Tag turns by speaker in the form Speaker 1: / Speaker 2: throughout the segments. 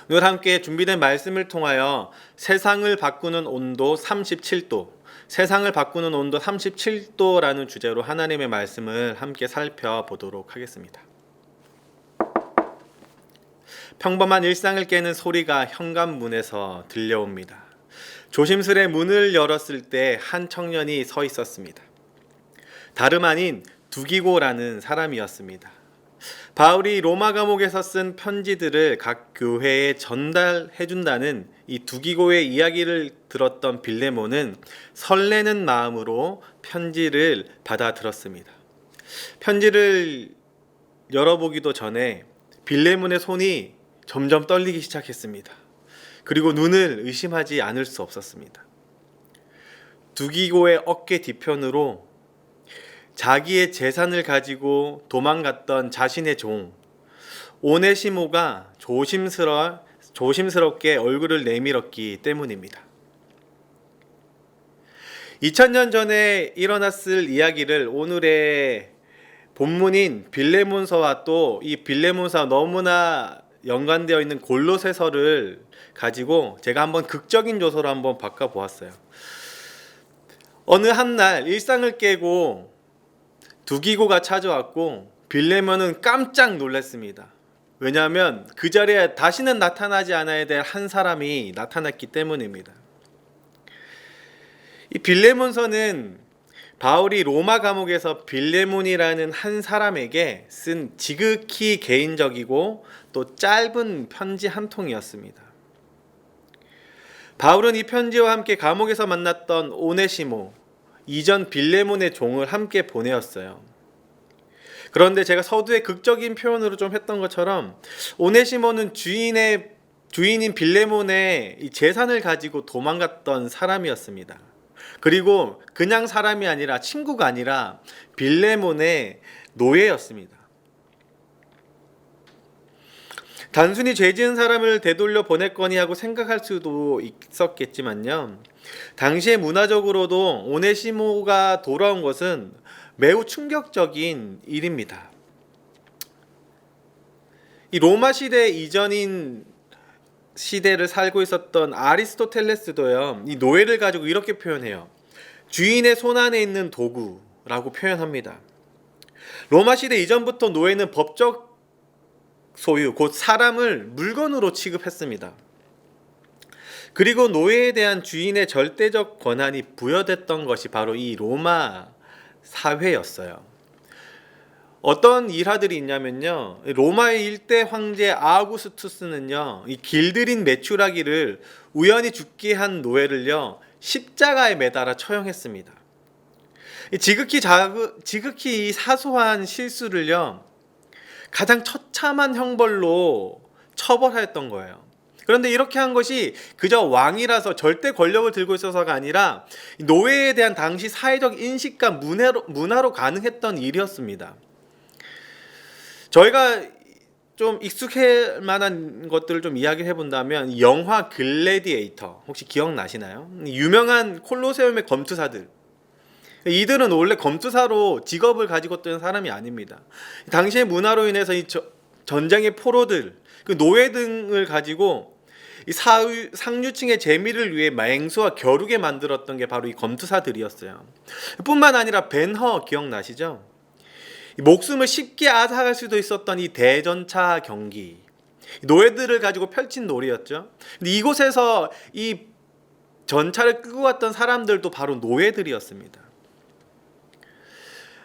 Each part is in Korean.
Speaker 1: 오늘 함께 준비된 말씀을 통하여 세상을 바꾸는 온도 37도, 세상을 바꾸는 온도 37도라는 주제로 하나님의 말씀을 함께 살펴보도록 하겠습니다. 평범한 일상을 깨는 소리가 현관문에서 들려옵니다. 조심스레 문을 열었을 때 한 청년이 서 있었습니다. 다름 아닌 두기고라는 사람이었습니다. 바울이 로마 감옥에서 쓴 편지들을 각 교회에 전달해 준다는 이 두기고의 이야기를 들었던 빌레몬은 설레는 마음으로 편지를 받아 들었습니다. 편지를 열어보기도 전에 빌레몬의 손이 점점 떨리기 시작했습니다. 그리고 눈을 의심하지 않을 수 없었습니다. 두기고의 어깨 뒤편으로 자기의 재산을 가지고 도망갔던 자신의 종 오네시모가 조심스럽게 얼굴을 내밀었기 때문입니다. 2000년 전에 일어났을 이야기를 오늘의 본문인 빌레몬서와 또 이 빌레몬서와 너무나 연관되어 있는 골로새서를 가지고 제가 한번 극적인 요소로 한번 바꿔보았어요. 어느 한날 일상을 깨고 두기고가 찾아왔고 빌레몬은 깜짝 놀랐습니다. 왜냐하면 그 자리에 다시는 나타나지 않아야 될 한 사람이 나타났기 때문입니다. 이 빌레몬서는 바울이 로마 감옥에서 빌레몬이라는 한 사람에게 쓴 지극히 개인적이고 또 짧은 편지 한 통이었습니다. 바울은 이 편지와 함께 감옥에서 만났던 오네시모, 이전 빌레몬의 종을 함께 보내었어요. 그런데 제가 서두에 극적인 표현으로 좀 했던 것처럼 오네시모는 주인인 빌레몬의 이 재산을 가지고 도망갔던 사람이었습니다. 그리고 그냥 사람이 아니라 친구가 아니라 빌레몬의 노예였습니다. 단순히 죄 지은 사람을 되돌려 보냈거니 하고 생각할 수도 있었겠지만요. 당시에 문화적으로도 오네시모가 돌아온 것은 매우 충격적인 일입니다. 이 로마 시대 이전인 시대를 살고 있었던 아리스토텔레스도요, 이 노예를 가지고 이렇게 표현해요. 주인의 손 안에 있는 도구라고 표현합니다. 로마 시대 이전부터 노예는 법적 소유, 곧 사람을 물건으로 취급했습니다. 그리고 노예에 대한 주인의 절대적 권한이 부여됐던 것이 바로 이 로마 사회였어요. 어떤 일화들이 있냐면요, 로마의 일대 황제 아우구스투스는요, 이 길들인 메추라기를 우연히 죽게 한 노예를요 십자가에 매달아 처형했습니다. 지극히 사소한 실수를요 가장 처참한 형벌로 처벌하였던 거예요. 그런데 이렇게 한 것이 그저 왕이라서 절대 권력을 들고 있어서가 아니라 노예에 대한 당시 사회적 인식과 문화로 가능했던 일이었습니다. 저희가 좀 익숙할 만한 것들을 좀 이야기를 해본다면 영화 글래디에이터 혹시 기억나시나요? 유명한 콜로세움의 검투사들, 이들은 원래 검투사로 직업을 가지고 있던 사람이 아닙니다. 당시의 문화로 인해서 이 전쟁의 포로들, 그 노예 등을 가지고 이 상류층의 재미를 위해 맹수와 겨루게 만들었던 게 바로 이 검투사들이었어요. 뿐만 아니라 벤허 기억나시죠? 목숨을 쉽게 앗아갈 수도 있었던 이 대전차 경기, 노예들을 가지고 펼친 놀이였죠. 근데 이곳에서 이 전차를 끌고 왔던 사람들도 바로 노예들이었습니다.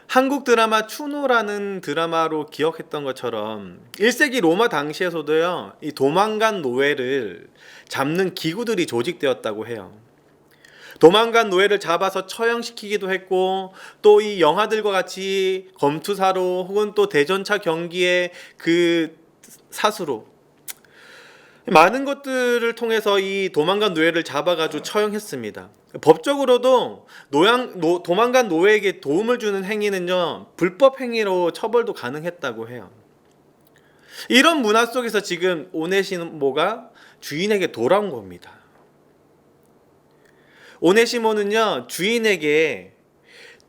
Speaker 1: 한국 드라마 추노라는 드라마로 기억했던 것처럼 1세기 로마 당시에서도요, 이 도망간 노예를 잡는 기구들이 조직되었다고 해요. 도망간 노예를 잡아서 처형시키기도 했고, 또 이 영화들과 같이 검투사로 혹은 또 대전차 경기의 그 사수로 많은 것들을 통해서 이 도망간 노예를 잡아가지고 처형했습니다. 법적으로도 도망간 노예에게 도움을 주는 행위는요 불법 행위로 처벌도 가능했다고 해요. 이런 문화 속에서 지금 오네시모가 주인에게 돌아온 겁니다. 오네시모는요 주인에게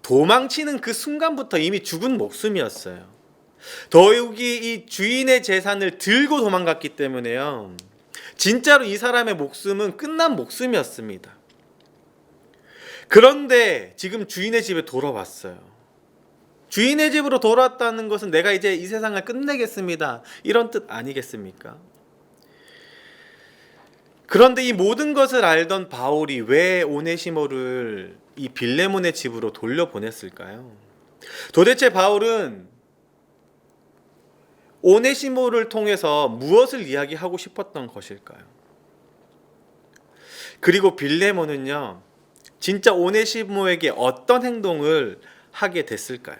Speaker 1: 도망치는 그 순간부터 이미 죽은 목숨이었어요. 더욱이 이 주인의 재산을 들고 도망갔기 때문에요, 진짜로 이 사람의 목숨은 끝난 목숨이었습니다. 그런데 지금 주인의 집에 돌아왔어요. 주인의 집으로 돌아왔다는 것은 내가 이제 이 세상을 끝내겠습니다, 이런 뜻 아니겠습니까? 그런데 이 모든 것을 알던 바울이 왜 오네시모를 이 빌레몬의 집으로 돌려보냈을까요? 도대체 바울은 오네시모를 통해서 무엇을 이야기하고 싶었던 것일까요? 그리고 빌레몬은요, 진짜 오네시모에게 어떤 행동을 하게 됐을까요?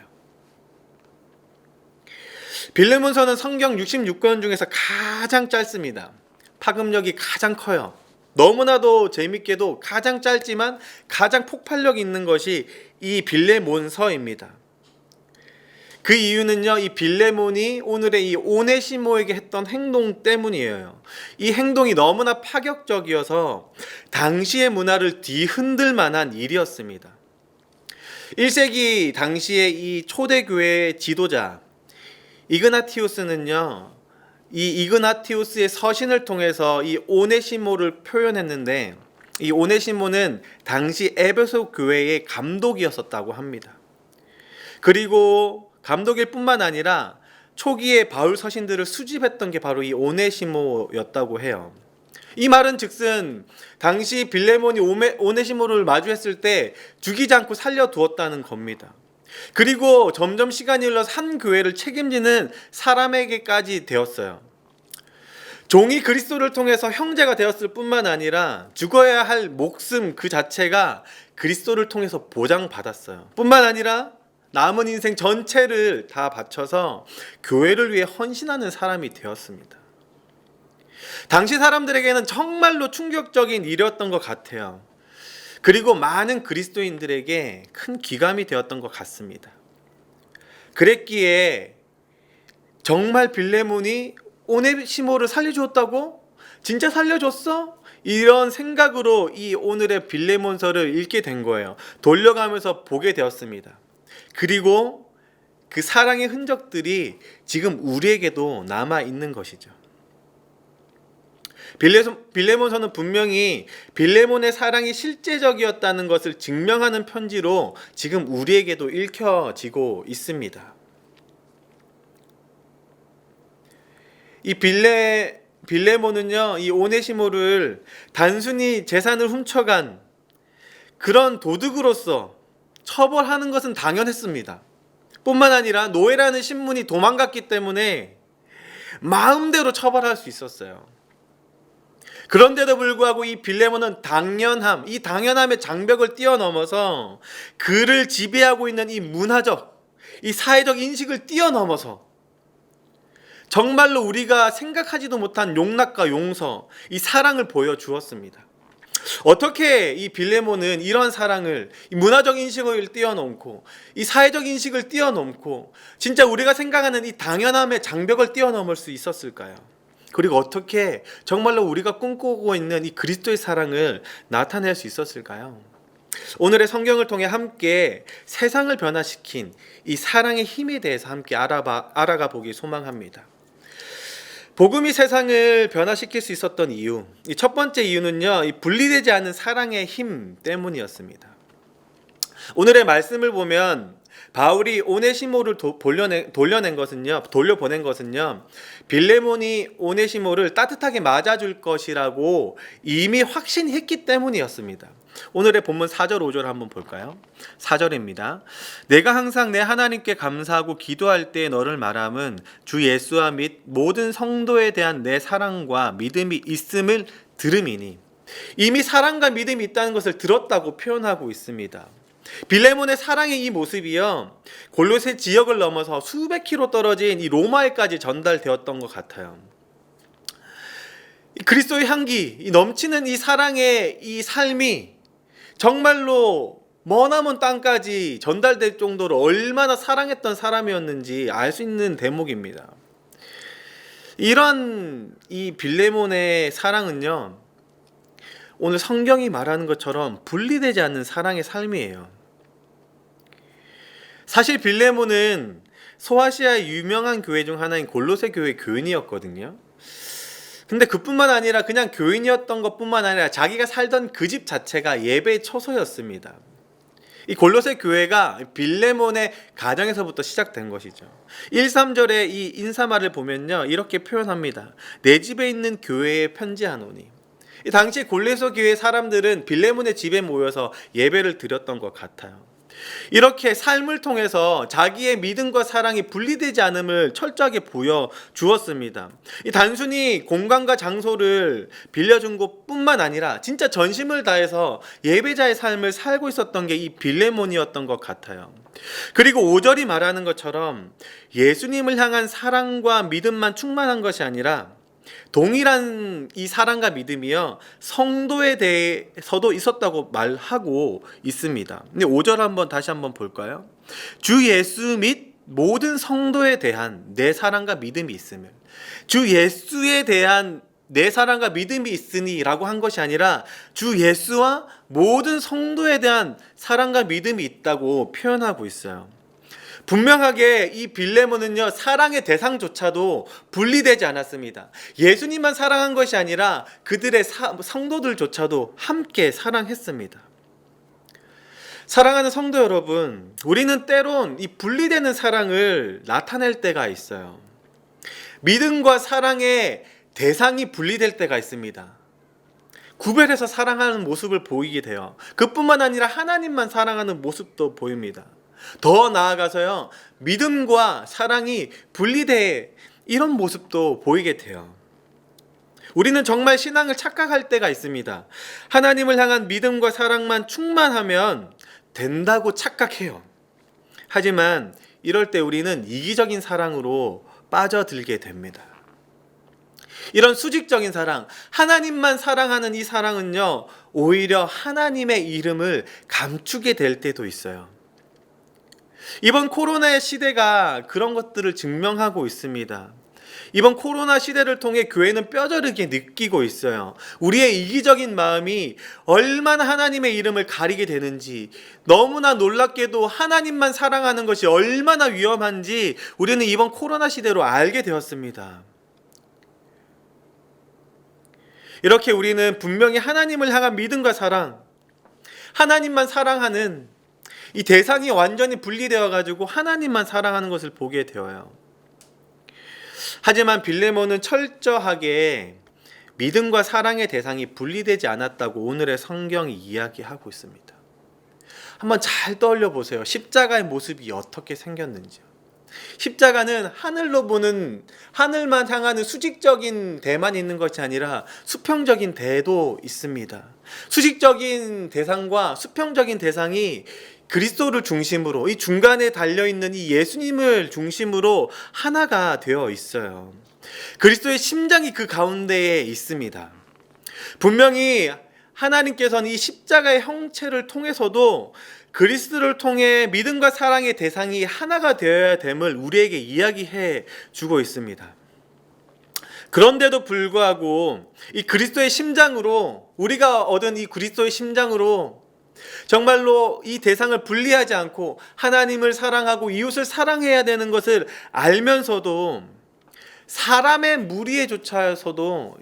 Speaker 1: 빌레몬서는 성경 66권 중에서 가장 짧습니다. 파급력이 가장 커요. 너무나도 재밌게도 가장 짧지만 가장 폭발력 있는 것이 이 빌레몬서입니다. 그 이유는요, 이 빌레몬이 오늘의 이 오네시모에게 했던 행동 때문이에요. 이 행동이 너무나 파격적이어서 당시의 문화를 뒤흔들 만한 일이었습니다. 1세기 당시의 이 초대교회의 지도자 이그나티우스는요, 이 이그나티우스의 서신을 통해서 이 오네시모를 표현했는데, 이 오네시모는 당시 에베소 교회의 감독이었었다고 합니다. 그리고 감독일 뿐만 아니라 초기에 바울 서신들을 수집했던 게 바로 이 오네시모였다고 해요. 이 말은 즉슨 당시 빌레몬이 오네시모를 마주했을 때 죽이지 않고 살려두었다는 겁니다. 그리고 점점 시간이 흘러서 한 교회를 책임지는 사람에게까지 되었어요. 종이 그리스도를 통해서 형제가 되었을 뿐만 아니라 죽어야 할 목숨 그 자체가 그리스도를 통해서 보장받았어요. 뿐만 아니라 남은 인생 전체를 다 바쳐서 교회를 위해 헌신하는 사람이 되었습니다. 당시 사람들에게는 정말로 충격적인 일이었던 것 같아요. 그리고 많은 그리스도인들에게 큰 귀감이 되었던 것 같습니다. 그랬기에 정말 빌레몬이 오네시모를 살려주었다고? 진짜 살려줬어? 이런 생각으로 이 오늘의 빌레몬서를 읽게 된 거예요. 돌려가면서 보게 되었습니다. 그리고 그 사랑의 흔적들이 지금 우리에게도 남아 있는 것이죠. 빌레몬서는 분명히 빌레몬의 사랑이 실제적이었다는 것을 증명하는 편지로 지금 우리에게도 읽혀지고 있습니다. 이 빌레몬은요, 이 오네시모를 단순히 재산을 훔쳐간 그런 도둑으로서 처벌하는 것은 당연했습니다. 뿐만 아니라 노예라는 신분이 도망갔기 때문에 마음대로 처벌할 수 있었어요. 그런데도 불구하고 이 빌레몬은 이 당연함의 장벽을 뛰어넘어서 그를 지배하고 있는 이 문화적, 이 사회적 인식을 뛰어넘어서 정말로 우리가 생각하지도 못한 용납과 용서, 이 사랑을 보여주었습니다. 어떻게 이 빌레몬은 이런 사랑을, 이 문화적 인식을 뛰어넘고 이 사회적 인식을 뛰어넘고 진짜 우리가 생각하는 이 당연함의 장벽을 뛰어넘을 수 있었을까요? 그리고 어떻게 정말로 우리가 꿈꾸고 있는 이 그리스도의 사랑을 나타낼 수 있었을까요? 오늘의 성경을 통해 함께 세상을 변화시킨 이 사랑의 힘에 대해서 함께 알아가 보기 소망합니다. 복음이 세상을 변화시킬 수 있었던 이유, 이 첫 번째 이유는요, 이 분리되지 않은 사랑의 힘 때문이었습니다. 오늘의 말씀을 보면 바울이 오네시모를 돌려보낸 것은요, 빌레몬이 오네시모를 따뜻하게 맞아줄 것이라고 이미 확신했기 때문이었습니다. 오늘의 본문 4절 5절 한번 볼까요? 4절입니다. 내가 항상 내 하나님께 감사하고 기도할 때 너를 말함은 주 예수와 및 모든 성도에 대한 내 사랑과 믿음이 있음을 들음이니. 이미 사랑과 믿음이 있다는 것을 들었다고 표현하고 있습니다. 빌레몬의 사랑의 이 모습이요, 골로새 지역을 넘어서 수백 킬로 떨어진 이 로마에까지 전달되었던 것 같아요. 그리스도의 향기, 이 넘치는 이 사랑의 이 삶이 정말로 머나먼 땅까지 전달될 정도로 얼마나 사랑했던 사람이었는지 알 수 있는 대목입니다. 이런 이 빌레몬의 사랑은요, 오늘 성경이 말하는 것처럼 분리되지 않는 사랑의 삶이에요. 사실 빌레몬은 소아시아의 유명한 교회 중 하나인 골로새 교회 교인이었거든요. 근데 그뿐만 아니라 그냥 교인이었던 것뿐만 아니라 자기가 살던 그 집 자체가 예배의 처소였습니다. 이 골로새 교회가 빌레몬의 가정에서부터 시작된 것이죠. 1~3절의 이 인사말을 보면요, 이렇게 표현합니다. 내 집에 있는 교회에 편지하노니. 이 당시 골로새 교회 사람들은 빌레몬의 집에 모여서 예배를 드렸던 것 같아요. 이렇게 삶을 통해서 자기의 믿음과 사랑이 분리되지 않음을 철저하게 보여주었습니다. 이 단순히 공간과 장소를 빌려준 것뿐만 아니라 진짜 전심을 다해서 예배자의 삶을 살고 있었던 게 이 빌레몬이었던 것 같아요. 그리고 5절이 말하는 것처럼 예수님을 향한 사랑과 믿음만 충만한 것이 아니라 동일한 이 사랑과 믿음이요, 성도에 대해서도 있었다고 말하고 있습니다. 근데 5절 다시 한번 볼까요? 주 예수 및 모든 성도에 대한 내 사랑과 믿음이 있음을. 주 예수에 대한 내 사랑과 믿음이 있으니 라고 한 것이 아니라 주 예수와 모든 성도에 대한 사랑과 믿음이 있다고 표현하고 있어요. 분명하게 이 빌레몬은요, 사랑의 대상조차도 분리되지 않았습니다. 예수님만 사랑한 것이 아니라 그들의 성도들조차도 함께 사랑했습니다. 사랑하는 성도 여러분, 우리는 때론 이 분리되는 사랑을 나타낼 때가 있어요. 믿음과 사랑의 대상이 분리될 때가 있습니다. 구별해서 사랑하는 모습을 보이게 돼요. 그뿐만 아니라 하나님만 사랑하는 모습도 보입니다. 더 나아가서요, 믿음과 사랑이 분리돼 이런 모습도 보이게 돼요. 우리는 정말 신앙을 착각할 때가 있습니다. 하나님을 향한 믿음과 사랑만 충만하면 된다고 착각해요. 하지만 이럴 때 우리는 이기적인 사랑으로 빠져들게 됩니다. 이런 수직적인 사랑, 하나님만 사랑하는 이 사랑은요, 오히려 하나님의 이름을 감추게 될 때도 있어요. 이번 코로나의 시대가 그런 것들을 증명하고 있습니다. 이번 코로나 시대를 통해 교회는 뼈저리게 느끼고 있어요. 우리의 이기적인 마음이 얼마나 하나님의 이름을 가리게 되는지, 너무나 놀랍게도 하나님만 사랑하는 것이 얼마나 위험한지 우리는 이번 코로나 시대로 알게 되었습니다. 이렇게 우리는 분명히 하나님을 향한 믿음과 사랑, 하나님만 사랑하는 이 대상이 완전히 분리되어 가지고 하나님만 사랑하는 것을 보게 되어요. 하지만 빌레몬은 철저하게 믿음과 사랑의 대상이 분리되지 않았다고 오늘의 성경이 이야기하고 있습니다. 한번 잘 떠올려 보세요. 십자가의 모습이 어떻게 생겼는지요. 십자가는 하늘로 보는, 하늘만 향하는 수직적인 대만 있는 것이 아니라 수평적인 대도 있습니다. 수직적인 대상과 수평적인 대상이 그리스도를 중심으로, 이 중간에 달려있는 이 예수님을 중심으로 하나가 되어 있어요. 그리스도의 심장이 그 가운데에 있습니다. 분명히 하나님께서는 이 십자가의 형체를 통해서도 그리스도를 통해 믿음과 사랑의 대상이 하나가 되어야 됨을 우리에게 이야기해 주고 있습니다. 그런데도 불구하고 이 그리스도의 심장으로, 우리가 얻은 이 그리스도의 심장으로 정말로 이 대상을 분리하지 않고 하나님을 사랑하고 이웃을 사랑해야 되는 것을 알면서도 사람의 무리에 쫓아서도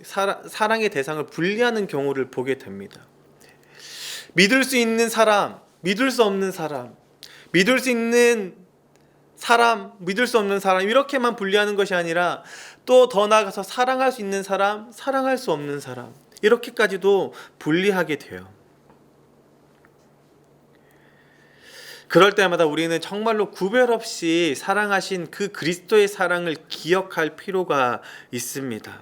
Speaker 1: 사랑의 대상을 분리하는 경우를 보게 됩니다. 믿을 수 있는 사람, 믿을 수 없는 사람, 믿을 수 있는 사람, 믿을 수 없는 사람, 이렇게만 분리하는 것이 아니라 또 더 나아가서 사랑할 수 있는 사람, 사랑할 수 없는 사람, 이렇게까지도 분리하게 돼요. 그럴 때마다 우리는 정말로 구별 없이 사랑하신 그 그리스도의 사랑을 기억할 필요가 있습니다.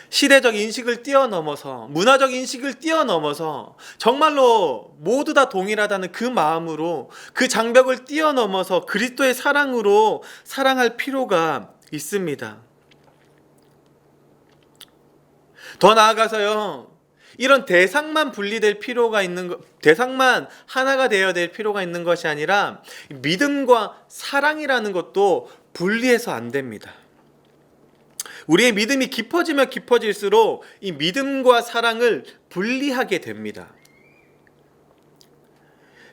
Speaker 1: 시대적 인식을 뛰어넘어서, 문화적 인식을 뛰어넘어서 정말로 모두 다 동일하다는 그 마음으로, 그 장벽을 뛰어넘어서 그리스도의 사랑으로 사랑할 필요가 있습니다. 더 나아가서요, 이런 대상만 분리될 필요가 있는 것, 대상만 하나가 되어야 될 필요가 있는 것이 아니라 믿음과 사랑이라는 것도 분리해서 안 됩니다. 우리의 믿음이 깊어지면 깊어질수록 이 믿음과 사랑을 분리하게 됩니다.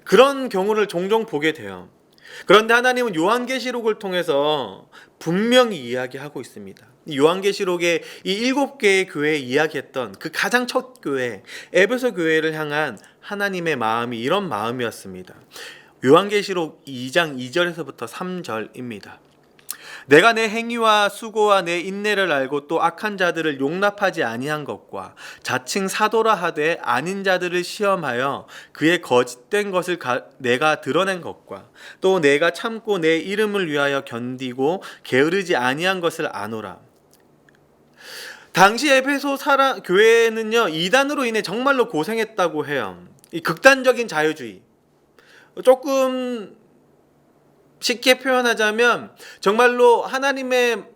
Speaker 1: 그런 경우를 종종 보게 돼요. 그런데 하나님은 요한계시록을 통해서 분명히 이야기하고 있습니다. 요한계시록의 이 7개의 교회에 이야기했던 그 가장 첫 교회 에베소 교회를 향한 하나님의 마음이 이런 마음이었습니다. 요한계시록 2장 2절에서부터 3절입니다. 내가 내 행위와 수고와 내 인내를 알고 또 악한 자들을 용납하지 아니한 것과 자칭 사도라 하되 아닌 자들을 시험하여 그의 거짓된 것을 내가 드러낸 것과 또 내가 참고 내 이름을 위하여 견디고 게으르지 아니한 것을 아노라. 당시 에베소 교회는요, 이단으로 인해 정말로 고생했다고 해요. 이 극단적인 자유주의, 조금 쉽게 표현하자면 정말로 하나님을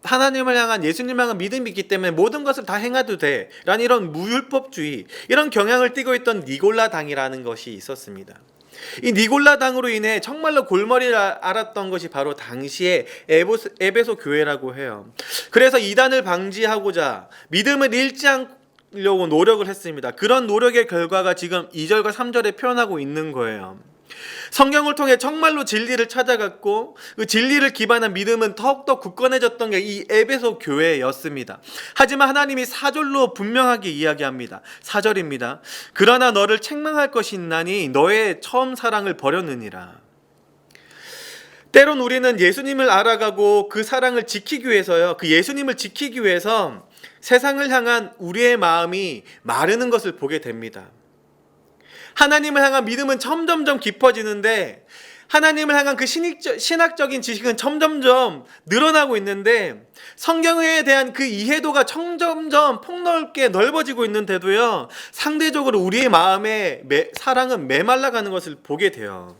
Speaker 1: 향한, 예수님을 향한 믿음이 있기 때문에 모든 것을 다 행해도 돼 라는 이런 무율법주의, 이런 경향을 띠고 있던 니골라당이라는 것이 있었습니다. 이 니골라당으로 인해 정말로 골머리를 앓았던 것이 바로 당시의 에베소 교회라고 해요. 그래서 이단을 방지하고자 믿음을 잃지 않으려고 노력을 했습니다. 그런 노력의 결과가 지금 2절과 3절에 표현하고 있는 거예요. 성경을 통해 정말로 진리를 찾아갔고 그 진리를 기반한 믿음은 더욱더 굳건해졌던 게 이 에베소 교회였습니다. 하지만 하나님이 4절로 분명하게 이야기합니다. 4절입니다. 그러나 너를 책망할 것이 있나니 너의 처음 사랑을 버렸느니라. 때론 우리는 예수님을 알아가고 그 사랑을 지키기 위해서요, 그 예수님을 지키기 위해서 세상을 향한 우리의 마음이 마르는 것을 보게 됩니다. 하나님을 향한 믿음은 점점점 깊어지는데 하나님을 향한 그 신학적인 지식은 점점점 늘어나고 있는데 성경에 대한 그 이해도가 점점점 폭넓게 넓어지고 있는데도요, 상대적으로 우리의 마음의 사랑은 메말라가는 것을 보게 돼요.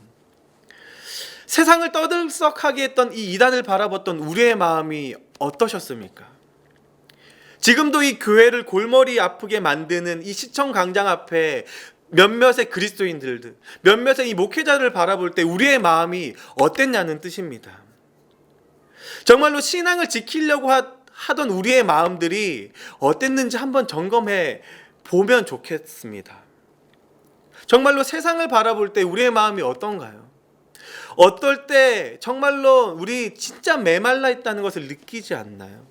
Speaker 1: 세상을 떠들썩하게 했던 이 이단을 바라봤던 우리의 마음이 어떠셨습니까? 지금도 이 교회를 골머리 아프게 만드는 이 시청 광장 앞에 몇몇의 그리스도인들, 몇몇의 이 목회자를 바라볼 때 우리의 마음이 어땠냐는 뜻입니다. 정말로 신앙을 지키려고 하던 우리의 마음들이 어땠는지 한번 점검해 보면 좋겠습니다. 정말로 세상을 바라볼 때 우리의 마음이 어떤가요? 어떨 때 정말로 우리 진짜 메말라 있다는 것을 느끼지 않나요?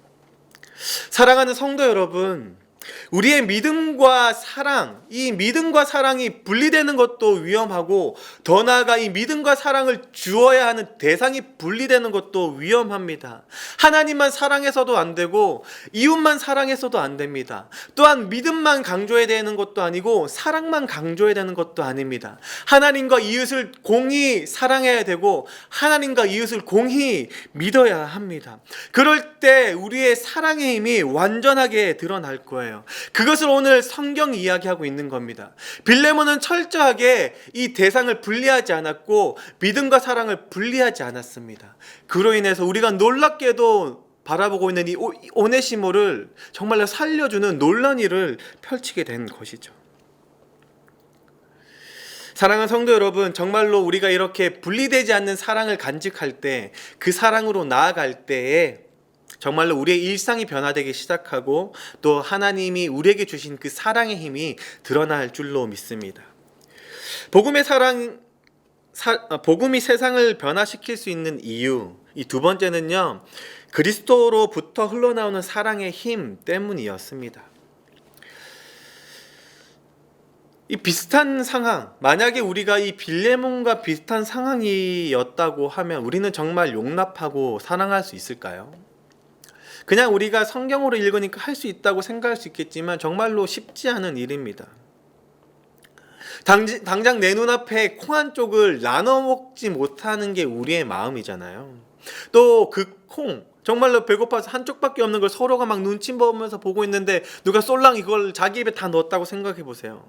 Speaker 1: 사랑하는 성도 여러분, 우리의 믿음과 사랑, 이 믿음과 사랑이 분리되는 것도 위험하고 더 나아가 이 믿음과 사랑을 주어야 하는 대상이 분리되는 것도 위험합니다. 하나님만 사랑해서도 안 되고 이웃만 사랑해서도 안 됩니다. 또한 믿음만 강조해야 되는 것도 아니고 사랑만 강조해야 되는 것도 아닙니다. 하나님과 이웃을 공히 사랑해야 되고 하나님과 이웃을 공히 믿어야 합니다. 그럴 때 우리의 사랑의 힘이 완전하게 드러날 거예요. 그것을 오늘 성경이 이야기하고 있는 겁니다. 빌레몬은 철저하게 이 대상을 분리하지 않았고 믿음과 사랑을 분리하지 않았습니다. 그로 인해서 우리가 놀랍게도 바라보고 있는 이 오네시모를 정말로 살려주는 놀라운 일을 펼치게 된 것이죠. 사랑하는 성도 여러분, 정말로 우리가 이렇게 분리되지 않는 사랑을 간직할 때, 그 사랑으로 나아갈 때에 정말로 우리의 일상이 변화되기 시작하고 또 하나님이 우리에게 주신 그 사랑의 힘이 드러날 줄로 믿습니다. 복음이 세상을 변화시킬 수 있는 이유, 이 두 번째는요, 그리스도로부터 흘러나오는 사랑의 힘 때문이었습니다. 이 비슷한 상황, 만약에 우리가 이 빌레몬과 비슷한 상황이었다고 하면 우리는 정말 용납하고 사랑할 수 있을까요? 그냥 우리가 성경으로 읽으니까 할 수 있다고 생각할 수 있겠지만 정말로 쉽지 않은 일입니다. 당장 내 눈앞에 콩 한 쪽을 나눠 먹지 못하는 게 우리의 마음이잖아요. 또 그 콩, 정말로 배고파서 한쪽밖에 없는 걸 서로가 막 눈치 보면서 보고 있는데 누가 쏠랑 이걸 자기 입에 다 넣었다고 생각해 보세요.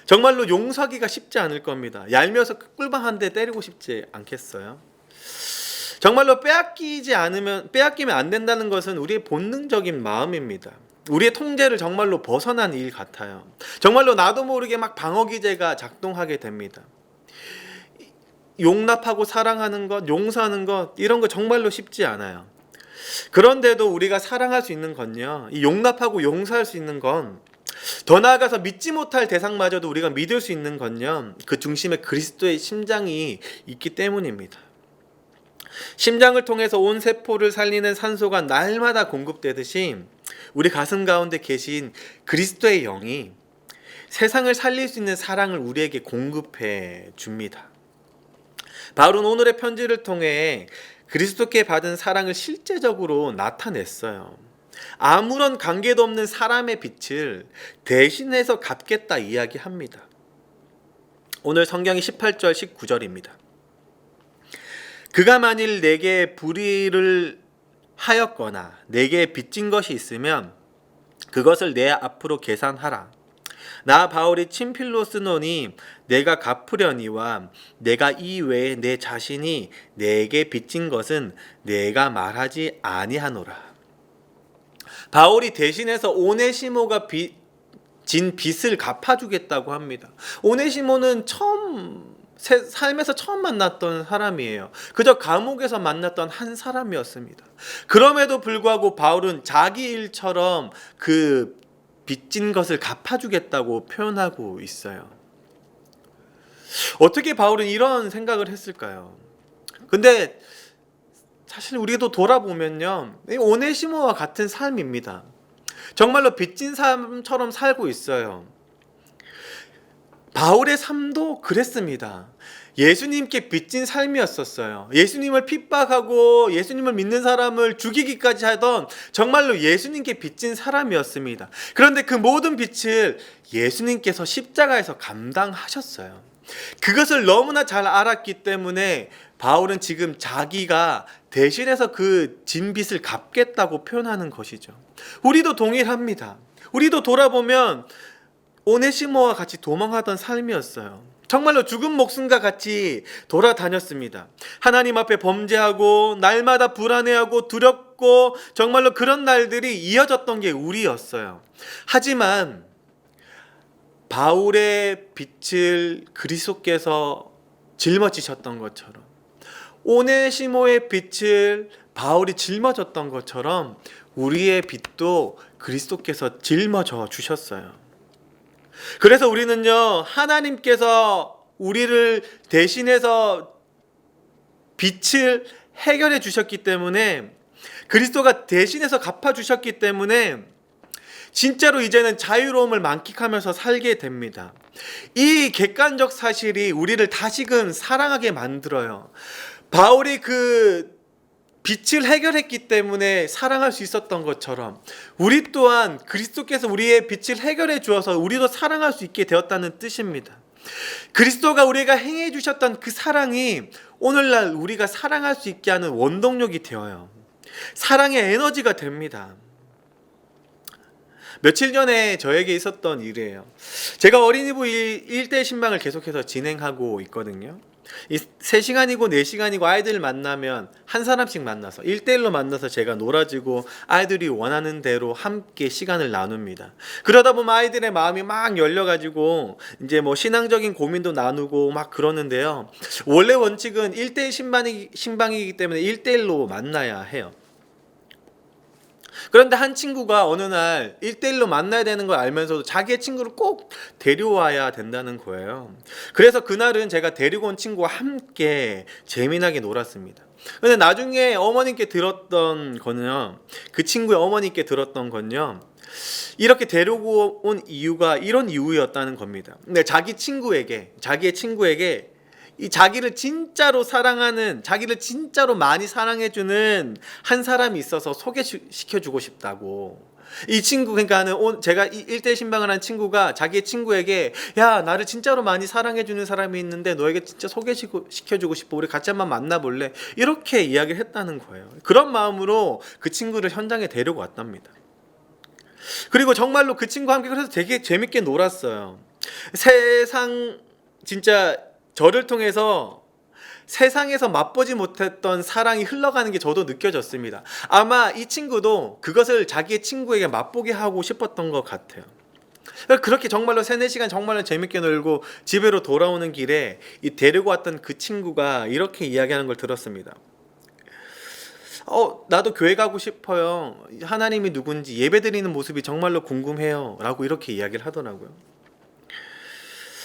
Speaker 1: 정말로 용서하기가 쉽지 않을 겁니다. 얄미워서 꿀밤 한 대 때리고 싶지 않겠어요? 정말로 빼앗기면 안 된다는 것은 우리의 본능적인 마음입니다. 우리의 통제를 정말로 벗어난 일 같아요. 정말로 나도 모르게 막 방어 기제가 작동하게 됩니다. 용납하고 사랑하는 것, 용서하는 것, 이런 거 정말로 쉽지 않아요. 그런데도 우리가 사랑할 수 있는 건요, 이 용납하고 용서할 수 있는 건, 더 나아가서 믿지 못할 대상마저도 우리가 믿을 수 있는 건요, 그 중심에 그리스도의 심장이 있기 때문입니다. 심장을 통해서 온 세포를 살리는 산소가 날마다 공급되듯이 우리 가슴 가운데 계신 그리스도의 영이 세상을 살릴 수 있는 사랑을 우리에게 공급해 줍니다. 바울은 오늘의 편지를 통해 그리스도께 받은 사랑을 실제적으로 나타냈어요. 아무런 관계도 없는 사람의 빛을 대신해서 갚겠다 이야기합니다. 오늘 성경이 18절 19절입니다. 그가 만일 내게 불의를 하였거나 내게 빚진 것이 있으면 그것을 내 앞으로 계산하라. 나 바울이 친필로 쓰노니 내가 갚으려니와 내가 이 외에 내 자신이 내게 빚진 것은 내가 말하지 아니하노라. 바울이 대신해서 오네시모가 진 빚을 갚아주겠다고 합니다. 오네시모는 삶에서 처음 만났던 사람이에요. 그저 감옥에서 만났던 한 사람이었습니다. 그럼에도 불구하고 바울은 자기 일처럼 그 빚진 것을 갚아주겠다고 표현하고 있어요. 어떻게 바울은 이런 생각을 했을까요? 근데 사실 우리도 돌아보면요, 오네시모와 같은 삶입니다. 정말로 빚진 삶처럼 살고 있어요. 바울의 삶도 그랬습니다. 예수님께 빚진 삶이었었어요. 예수님을 핍박하고 예수님을 믿는 사람을 죽이기까지 하던 정말로 예수님께 빚진 사람이었습니다. 그런데 그 모든 빚을 예수님께서 십자가에서 감당하셨어요. 그것을 너무나 잘 알았기 때문에 바울은 지금 자기가 대신해서 그 진 빚을 갚겠다고 표현하는 것이죠. 우리도 동일합니다. 우리도 돌아보면 오네시모와 같이 도망하던 삶이었어요. 정말로 죽은 목숨과 같이 돌아다녔습니다. 하나님 앞에 범죄하고 날마다 불안해하고 두렵고 정말로 그런 날들이 이어졌던 게 우리였어요. 하지만 바울의 빛을 그리스도께서 짊어지셨던 것처럼, 오네시모의 빛을 바울이 짊어졌던 것처럼 우리의 빛도 그리스도께서 짊어져 주셨어요. 그래서 우리는요, 하나님께서 우리를 대신해서 빛을 해결해 주셨기 때문에, 그리스도가 대신해서 갚아 주셨기 때문에 진짜로 이제는 자유로움을 만끽하면서 살게 됩니다. 이 객관적 사실이 우리를 다시금 사랑하게 만들어요. 바울이 그 빛을 해결했기 때문에 사랑할 수 있었던 것처럼 우리 또한 그리스도께서 우리의 빛을 해결해 주어서 우리도 사랑할 수 있게 되었다는 뜻입니다. 그리스도가 우리가 행해 주셨던 그 사랑이 오늘날 우리가 사랑할 수 있게 하는 원동력이 되어요. 사랑의 에너지가 됩니다. 며칠 전에 저에게 있었던 일이에요. 제가 어린이부 1대 신방을 계속해서 진행하고 있거든요. 이 3시간이고 4시간이고 아이들을 만나면 한 사람씩 만나서 1대1로 만나서 제가 놀아주고 아이들이 원하는 대로 함께 시간을 나눕니다. 그러다 보면 아이들의 마음이 막 열려가지고 이제 뭐 신앙적인 고민도 나누고 막 그러는데요. 원래 원칙은 1대1 신방이기 때문에 1대1로 만나야 해요. 그런데 한 친구가 어느 날 1대1로 만나야 되는 걸 알면서도 자기의 친구를 꼭 데려와야 된다는 거예요. 그래서 그날은 제가 데리고 온 친구와 함께 재미나게 놀았습니다. 근데 나중에 어머님께 들었던 거는요, 그 친구의 어머님께 들었던 건요, 이렇게 데리고 온 이유가 이런 이유였다는 겁니다. 근데 자기의 친구에게 이 자기를 진짜로 사랑하는, 자기를 진짜로 많이 사랑해주는 한 사람이 있어서 소개시켜주고 싶다고. 이 친구, 그러니까 제가 1대 신방을 한 친구가 자기의 친구에게, 야, 나를 진짜로 많이 사랑해주는 사람이 있는데 너에게 진짜 소개시켜주고 싶어. 우리 같이 한번 만나볼래? 이렇게 이야기를 했다는 거예요. 그런 마음으로 그 친구를 현장에 데리고 왔답니다. 그리고 정말로 그 친구와 함께 그래서 되게 재밌게 놀았어요. 세상 진짜 저를 통해서 세상에서 맛보지 못했던 사랑이 흘러가는 게 저도 느껴졌습니다. 아마 이 친구도 그것을 자기의 친구에게 맛보게 하고 싶었던 것 같아요. 그렇게 정말로 3-4시간 정말로 재밌게 놀고 집으로 돌아오는 길에 이 데리고 왔던 그 친구가 이렇게 이야기하는 걸 들었습니다. 나도 교회 가고 싶어요. 하나님이 누군지 예배드리는 모습이 정말로 궁금해요. 라고 이렇게 이야기를 하더라고요.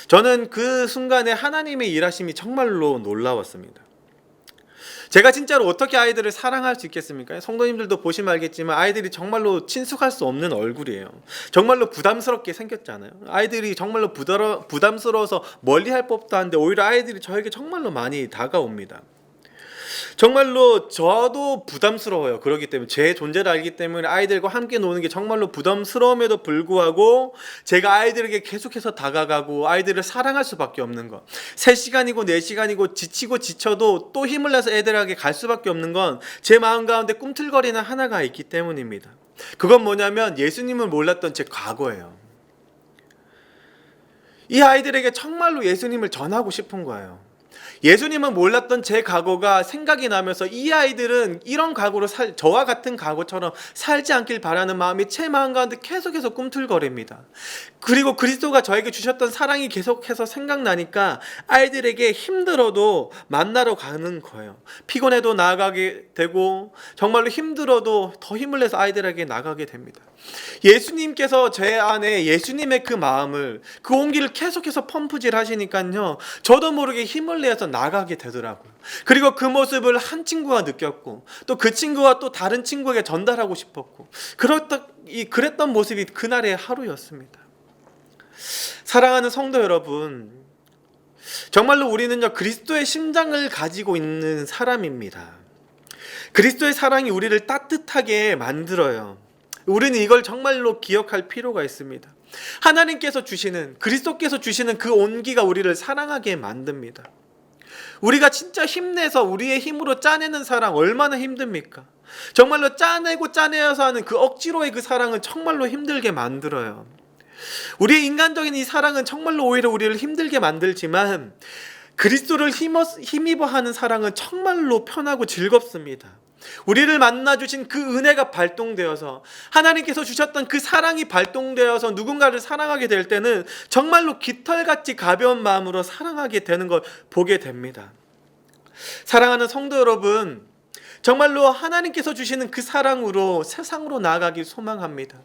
Speaker 1: 저는 그 순간에 하나님의 일하심이 정말로 놀라웠습니다. 제가 진짜로 어떻게 아이들을 사랑할 수 있겠습니까? 성도님들도 보시면 알겠지만 아이들이 정말로 친숙할 수 없는 얼굴이에요. 정말로 부담스럽게 생겼잖아요. 아이들이 정말로 부담스러워서 멀리할 법도 한데 오히려 아이들이 저에게 정말로 많이 다가옵니다. 정말로 저도 부담스러워요. 그렇기 때문에 제 존재를 알기 때문에 아이들과 함께 노는 게 정말로 부담스러움에도 불구하고 제가 아이들에게 계속해서 다가가고 아이들을 사랑할 수밖에 없는 것. 3시간이고 4시간이고 지치고 지쳐도 또 힘을 내서 애들에게 갈 수밖에 없는 건 제 마음 가운데 꿈틀거리는 하나가 있기 때문입니다. 그건 뭐냐면 예수님을 몰랐던 제 과거예요. 이 아이들에게 정말로 예수님을 전하고 싶은 거예요. 예수님은 몰랐던 제 과거가 생각이 나면서 이 아이들은 이런 과거로 저와 같은 과거처럼 살지 않길 바라는 마음이 제 마음 가운데 계속해서 꿈틀거립니다. 그리고 그리스도가 저에게 주셨던 사랑이 계속해서 생각나니까 아이들에게 힘들어도 만나러 가는 거예요. 피곤해도 나아가게 되고 정말로 힘들어도 더 힘을 내서 아이들에게 나가게 됩니다. 예수님께서 제 안에 예수님의 그 마음을 그 온기를 계속해서 펌프질 하시니까요, 저도 모르게 힘을 내서 나가게 되더라고요. 그리고 그 모습을 한 친구가 느꼈고 또 그 친구가 또 다른 친구에게 전달하고 싶었고 그랬던 모습이 그날의 하루였습니다. 사랑하는 성도 여러분, 정말로 우리는요 그리스도의 심장을 가지고 있는 사람입니다. 그리스도의 사랑이 우리를 따뜻하게 만들어요. 우리는 이걸 정말로 기억할 필요가 있습니다. 하나님께서 주시는, 그리스도께서 주시는 그 온기가 우리를 사랑하게 만듭니다. 우리가 진짜 힘내서 우리의 힘으로 짜내는 사랑 얼마나 힘듭니까? 정말로 짜내고 짜내어서 하는 그 억지로의 그 사랑은 정말로 힘들게 만들어요. 우리의 인간적인 이 사랑은 정말로 오히려 우리를 힘들게 만들지만 그리스도를 힘입어 하는 사랑은 정말로 편하고 즐겁습니다. 우리를 만나주신 그 은혜가 발동되어서 하나님께서 주셨던 그 사랑이 발동되어서 누군가를 사랑하게 될 때는 정말로 깃털같이 가벼운 마음으로 사랑하게 되는 걸 보게 됩니다. 사랑하는 성도 여러분, 정말로 하나님께서 주시는 그 사랑으로 세상으로 나아가길 소망합니다.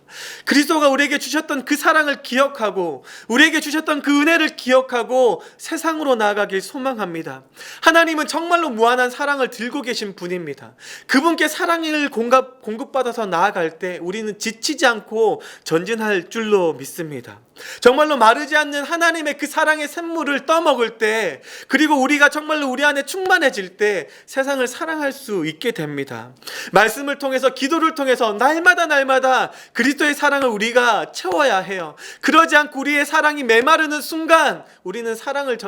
Speaker 1: 그리스도가 우리에게 주셨던 그 사랑을 기억하고 우리에게 주셨던 그 은혜를 기억하고 세상으로 나아가길 소망합니다. 하나님은 정말로 무한한 사랑을 들고 계신 분입니다. 그분께 사랑을 공급받아서 나아갈 때 우리는 지치지 않고 전진할 줄로 믿습니다. 정말로 마르지 않는 하나님의 그 사랑의 샘물을 떠먹을 때, 그리고 우리가 정말로 우리 안에 충만해질 때 세상을 사랑할 수 있게 됩니다. 말씀을 통해서, 기도를 통해서 날마다 그리스도의 사랑을 우리가 채워야 해요. 그러지 않고 우리의 사랑이 메마르는 순간 우리는 사랑을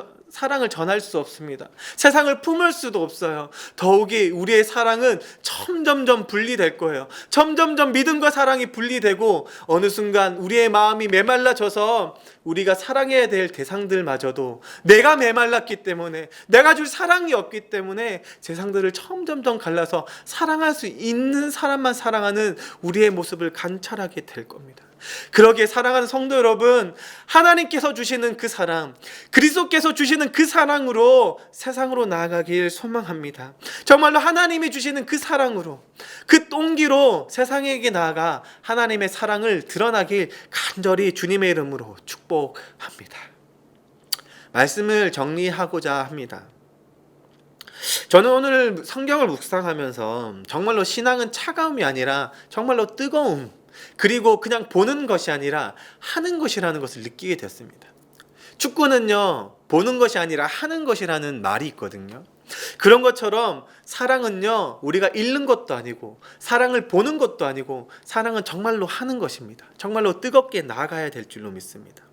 Speaker 1: 전할 수 없습니다. 세상을 품을 수도 없어요. 더욱이 우리의 사랑은 점점점 분리될 거예요. 점점점 믿음과 사랑이 분리되고 어느 순간 우리의 마음이 메말라져서 우리가 사랑해야 될 대상들마저도 내가 메말랐기 때문에, 내가 줄 사랑이 없기 때문에 세상들을 점점점 갈라서 사랑할 수 있는 사람만 사랑하는 우리의 모습을 관찰하게 될 겁니다. 그러기에 사랑하는 성도 여러분, 하나님께서 주시는 그 사랑, 그리스도께서 주시는 그 사랑으로 세상으로 나아가길 소망합니다. 정말로 하나님이 주시는 그 사랑으로, 그 온기로 세상에게 나아가 하나님의 사랑을 드러나길 간절히 주님의 이름으로 축복합니다. 말씀을 정리하고자 합니다. 저는 오늘 성경을 묵상하면서 정말로 신앙은 차가움이 아니라 정말로 뜨거움, 그리고 그냥 보는 것이 아니라 하는 것이라는 것을 느끼게 됐습니다. 축구는요, 보는 것이 아니라 하는 것이라는 말이 있거든요. 그런 것처럼 사랑은요, 우리가 읽는 것도 아니고 사랑을 보는 것도 아니고 사랑은 정말로 하는 것입니다. 정말로 뜨겁게 나아가야 될 줄로 믿습니다.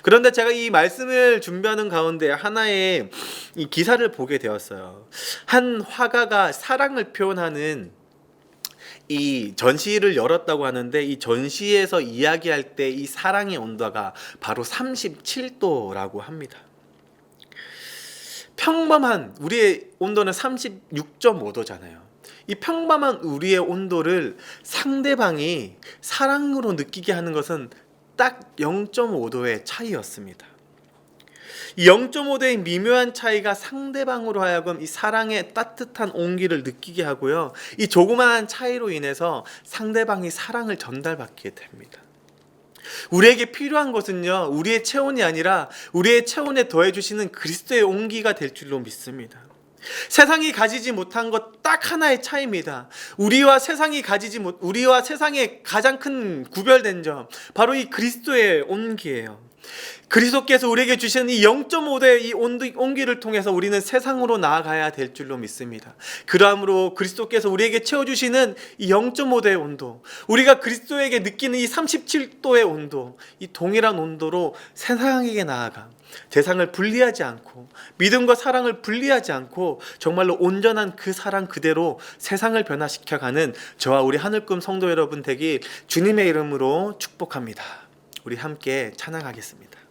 Speaker 1: 그런데 제가 이 말씀을 준비하는 가운데 하나의 이 기사를 보게 되었어요. 한 화가가 사랑을 표현하는 이 전시를 열었다고 하는데, 이 전시에서 이야기할 때 이 사랑의 온도가 바로 37도라고 합니다. 평범한 우리의 온도는 36.5도잖아요. 이 평범한 우리의 온도를 상대방이 사랑으로 느끼게 하는 것은 딱 0.5도의 차이였습니다. 이 0.5도의 미묘한 차이가 상대방으로 하여금 이 사랑의 따뜻한 온기를 느끼게 하고요, 이 조그마한 차이로 인해서 상대방이 사랑을 전달받게 됩니다. 우리에게 필요한 것은요, 우리의 체온이 아니라 우리의 체온에 더해주시는 그리스도의 온기가 될 줄로 믿습니다. 세상이 가지지 못한 것 딱 하나의 차이입니다. 우리와 세상의 가장 큰 구별된 점, 바로 이 그리스도의 온기예요. 그리스도께서 우리에게 주시는 이 0.5대의 이 온기를 통해서 우리는 세상으로 나아가야 될 줄로 믿습니다. 그러므로 그리스도께서 우리에게 채워주시는 이 0.5대의 온도, 우리가 그리스도에게 느끼는 이 37도의 온도, 이 동일한 온도로 세상에게 나아가 세상을 분리하지 않고, 믿음과 사랑을 분리하지 않고 정말로 온전한 그 사랑 그대로 세상을 변화시켜가는 저와 우리 하늘꿈 성도 여러분 되길 주님의 이름으로 축복합니다. 우리 함께 찬양하겠습니다.